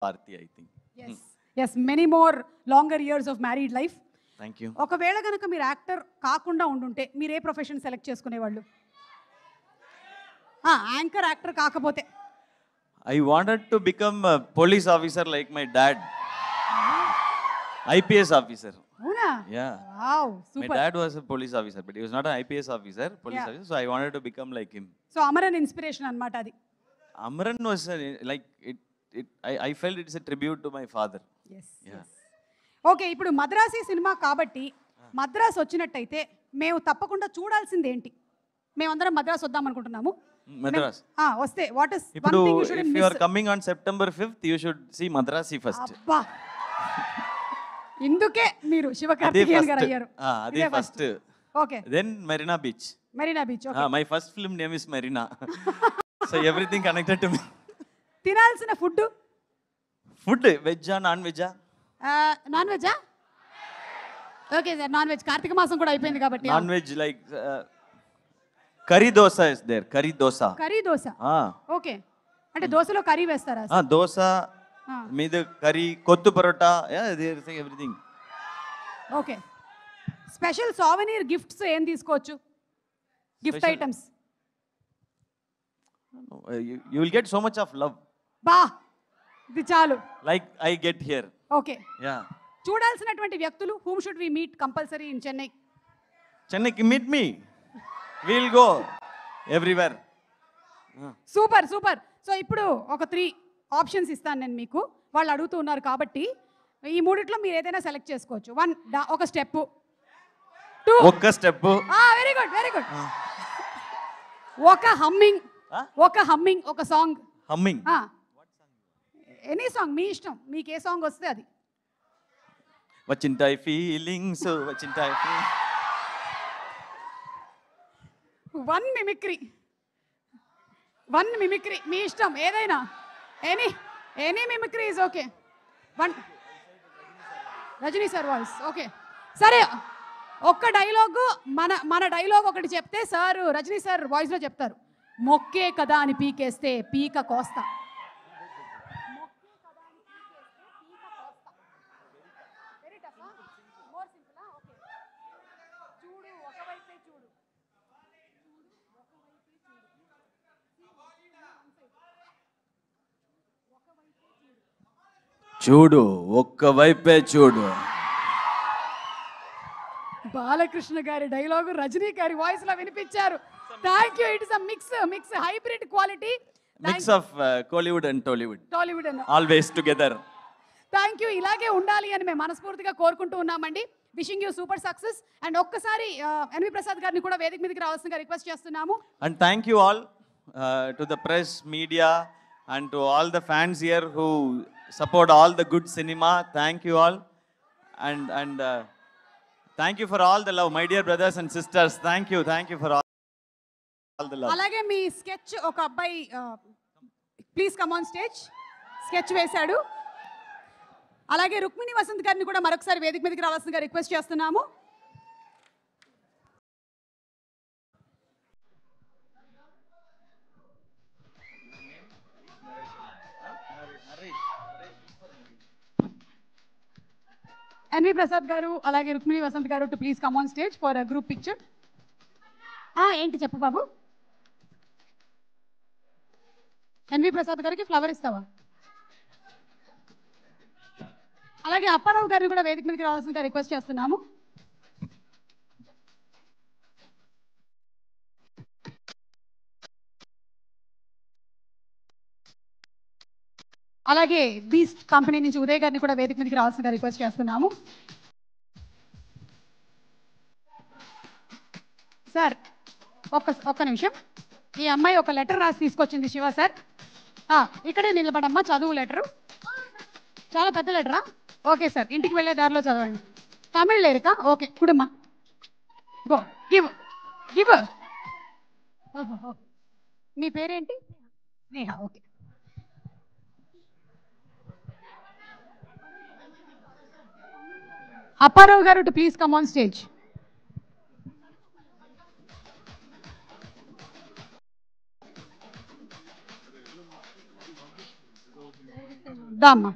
Bharti, I think. Yes, many more longer years of married life. Thank you. ఒకవేళ కనుక మీరు actor కాకుండా ఉండుంటే మీరు ఏ ప్రొఫెషన్ సెలెక్ట్ చేసుకునేవాళ్ళు? యాంకర్ యాక్టర్ కాకపోతే. I wanted to become a police officer like my dad. IPS officer. అవునా? Yeah. Wow, My super. dad was a police officer, but he was not an IPS officer, officer, so I wanted to become like him. So Amaran inspiration అన్నమాట అది. Amran was like I felt it's a tribute to my father. Yes. Yeah. Okay, ఇప్పుడు Madrasi cinema కాబట్టి మద్రాస్ వచ్చినట్టయితే మేము తప్పకుండా చూడాల్సింది ఏంటి? మేమందరం మద్రాస్ వద్దాం అనుకుంటున్నాము. Madras. వస్తే what is one Ippudu, thing you should if you are miss? coming on September 5th, you should see Madrasi first. అబ్బా, ఇందుకే మీరు శివకార్తికేయన్ గారు అయ్యారు. అదే first. Okay, Then Marina Beach. Marina beach. Okay, My first film name is Marina. So everything connected to me. తినాల్సిన food Food, veg or non-veg? Non వెజ్జా? Okay sir, non veg. Karthika మాసం కూడా అయిపోయింది కాబట్టి. Non-veg like curry dosa is there. Curry dosa. Curry dosa. Okay, అంటే దోశలో curry వేస్తారా? Dosa, మీద curry, kottu parota. Yeah, they are saying everything. Okay, special souvenir gifts ఏం తీసుకోవచ్చు? Gift Special- items. You will get so much of love. బా, ఇది చాలు. Like I get here. Okay, Yeah. చూడాల్సినటువంటి వ్యక్తులు whom should we meet compulsory in Chennai? Chennai, meet me. We'll go everywhere. Super super. So ఇప్పుడు ఒక 3 options ఇస్తాను నేను మీకు. వాళ్ళు అడుగుతూ ఉన్నారు కాబట్టి ఈ మూడిట్లో మీరు ఏదైనా సెలెక్ట్ చేసుకోవచ్చు. 1 ఒక స్టెప్, 2 ఒక్క step, very good very good, ఒక హమ్మింగ్, ఒక సాంగ్. హమ్మింగ్. ఎనీ సాంగ్ మీ ఇష్టం, మీకు ఏ సాంగ్ వస్తే అది. వచ్చింటాయి ఫీలింగ్స్, వచ్చింటాయి. 1 మిమిక్రీ మీ ఇష్టం, ఏదైనా. Any mimicry is okay. 1 Rajini sir voice. Okay, సరే, ఒక్క డైలాగు మన డైలాగ్ ఒకటి చెప్తే సార్ రజనీ సార్ వాయిస్లో చెప్తారు. మొక్కే కదా అని పీకేస్తే పీక కోస్తా. చూడు, ఒక్క వైపే చూడు. బాలకృష్ణ గారి డైలాగు రజనీ గారి వాయిస్ లో వినిపించారు. Thank you. It is a mix hybrid quality. Mix of Kollywood and Tollywood always together. Thank you. ఇలాగే ఉండాలి అని మేము మనస్ఫూర్తిగా కోరుకుంటూ ఉన్నామండి. Wishing you super success. And ఒక్కసారి ఎన్వి ప్రసాద్ గారిని కూడా వేదిక మీదకి రావాల్సిందిగా రిక్వెస్ట్ చేస్తున్నాము. And thank you all to the press, media and to all the fans here who support all the good cinema. Thank you all. And thank you for all the love, my dear brothers and sisters. Thank you for all the love. అలాగే మీ sketch ఒక అబ్బాయి please come on stage sketch వేశాడు. అలాగే రుక్మిణి వసంత్ గారిని కూడా మరొకసారి వేదిక మీదకి రావాల్సిందిగా రిక్వెస్ట్ చేస్తున్నాము. ఎన్వి ప్రసాద్ గారు అలాగే రుక్మిణి వసంత్ గారు to please come on stage for a group picture. ఏంటి చెప్పు బాబు. ఎన్వి ప్రసాద్ గారికి ఫ్లవర్ ఇస్తావా? అలాగే అప్పారావు గారిని కూడా వేదిక మీదకి రావాల్సిందిగా రిక్వెస్ట్ చేస్తున్నాము. అలాగే బీస్ట్ కంపెనీ నుంచి ఉదయ్ గారిని కూడా వేదిక మీదకి రావాల్సిందిగా రిక్వెస్ట్ చేస్తున్నాము. సార్ ఒక్క నిమిషం. ఈ అమ్మాయి ఒక లెటర్ రాసి తీసుకొచ్చింది శివ సార్. ఇక్కడే నిలబడమ్మా, చదువు లెటరు. చాలా పెద్ద లెటరా? ఓకే సార్, ఇంటికి వెళ్ళే దారిలో చదవండి. తమిళ్ లేరుకా? ఓకే, కుడమ్మా. Go give. మీ పేరేంటి? నేహా. ఓకే. అప్పారావు గారు to please come on stage. దామ్మా.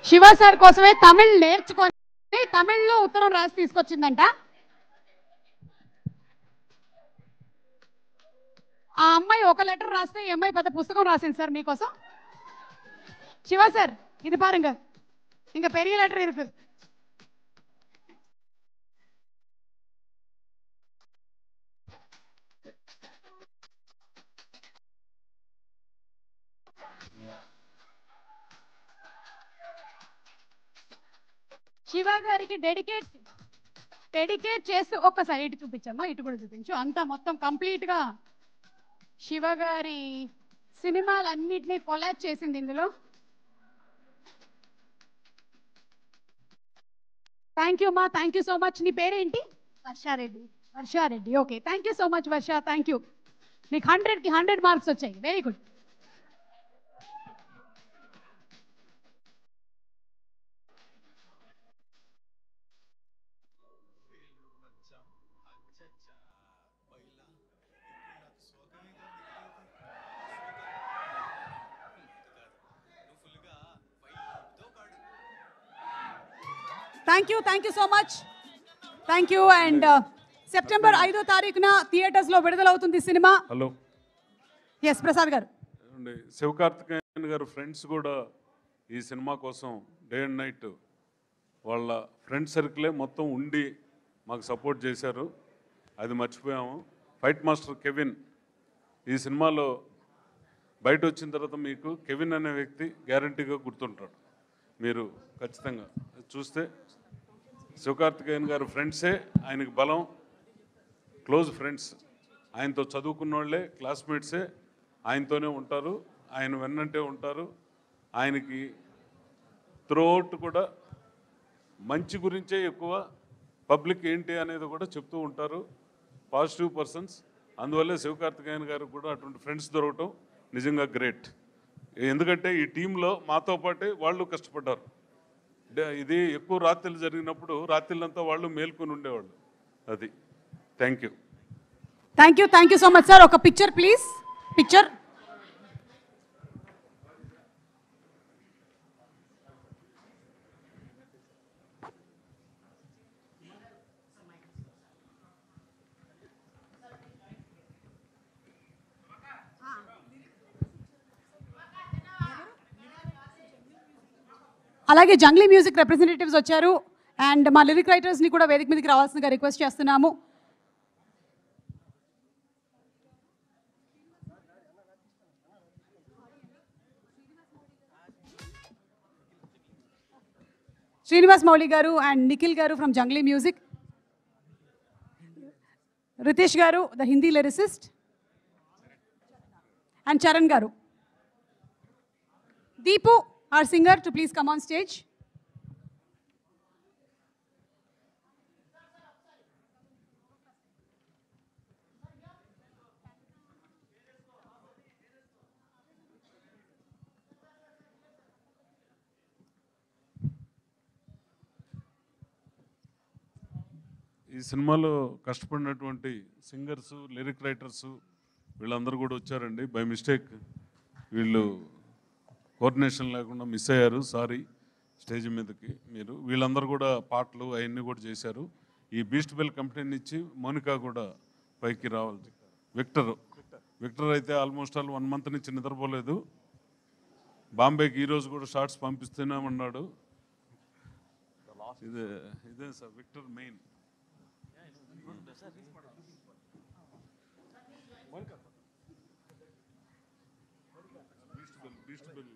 శివ సార్ కోసమే తమిళ్ నేర్చుకొని తమిళ్లో ఉత్తరం రాసి తీసుకొచ్చిందంట. ఆ అమ్మాయి ఒక లెటర్ రాస్తే ఈ అమ్మాయి పెద్ద పుస్తకం రాసింది సార్ మీకోసం. శివ సార్ ఇది பாருங்க, இங்க பெரிய லெட்டர் இருக்கு. శివ గారికి డెడికేట్ చేస్తూ ఒక్కసారి ఇటు చూపించమ్మా, ఇటు కూడా చూపించు. అంతా మొత్తం కంప్లీట్ గా శివ గారి సినిమాలన్నిటినీ కొలాబ్ చేసింది ఇందులో. థ్యాంక్ యూ అమ్మా, థ్యాంక్ యూ సో మచ్. నీ పేరేంటి? Varsha Reddy. Varsha Reddy, okay. Thank you so much Varsha, thank you. నీకు 100కి 100 మార్క్స్ వచ్చాయి. Very good. Thank you so much. Thank you. And September 5వ తారీఖున థియేటర్స్లో విడుదలవుతుంది సినిమా. హలో. ఎస్ ప్రసాద్ గారు. శివకార్తికేయన్ గారు ఫ్రెండ్స్ కూడా ఈ సినిమా కోసం డే అండ్ నైట్ వాళ్ళ ఫ్రెండ్ సర్కిలే మొత్తం ఉండి మాకు సపోర్ట్ చేశారు. అది మర్చిపోయాము. ఫైట్ మాస్టర్ కెవిన్ ఈ సినిమాలో బయట వచ్చిన తర్వాత మీకు కెవిన్ అనే వ్యక్తి గ్యారంటీగా గుర్తుంటాడు. మీరు ఖచ్చితంగా చూస్తే శివకార్తికేయన్ గారు ఫ్రెండ్సే ఆయనకు బలం. క్లోజ్ ఫ్రెండ్స్, ఆయనతో చదువుకున్న వాళ్ళే, క్లాస్మేట్సే ఆయనతోనే ఉంటారు, ఆయన వెన్నంటే ఉంటారు. ఆయనకి త్రూఅవుట్ కూడా మంచి గురించే ఎక్కువ, పబ్లిక్ ఏంటి అనేది కూడా చెప్తూ ఉంటారు. Positive persons. అందువల్లే శివకార్తికేయన్ గారు కూడా అటువంటి ఫ్రెండ్స్ దొరకటం నిజంగా గ్రేట్. ఎందుకంటే ఈ టీంలో మాతో పాటే వాళ్ళు కష్టపడ్డారు. ఇది ఎక్కువ రాత్రులు జరిగినప్పుడు రాత్రులంతా వాళ్ళు మేల్కొని ఉండేవాళ్ళు. అది. Thank you. Thank you so much sir. ఒక పిక్చర్ ప్లీజ్. పిక్చర్. అలాగే జంగ్లీ మ్యూజిక్ రిప్రజెంటేటివ్స్ వచ్చారు. అండ్ మా లిరిక్ రైటర్స్ని కూడా వేదిక మీదకి రావాల్సిందిగా రిక్వెస్ట్ చేస్తున్నాము. శ్రీనివాస్ మౌలి గారు అండ్ నిఖిల్ గారు ఫ్రమ్ జంగ్లీ మ్యూజిక్, రితేష్ గారు the Hindi lyricist, and Charan గారు. Deepu our singer to please come on stage. ఈ సినిమాలో కష్టపడినటువంటి సింగర్స్, లిరిక్ రైటర్స్ వీళ్ళందరూ కూడా వచ్చారండి. బై మిస్టేక్ వీళ్ళు కోఆర్డినేషన్ లేకుండా మిస్ అయ్యారు. సారీ. స్టేజ్ మీదకి మీరు వీళ్ళందరూ కూడా పాటలు అవన్నీ కూడా చేశారు. ఈ బీస్ట్ బెల్ కంపెనీ నుంచి మోనికా కూడా పైకి రావాలి. విక్టర్ అయితే ఆల్మోస్ట్ ఆల్ 1 month నుంచి నిద్రపోలేదు. బాంబేకి ఈరోజు కూడా షార్ట్స్ పంపిస్తున్నామన్నాడు. ఇదే sir Victor main. Beast bell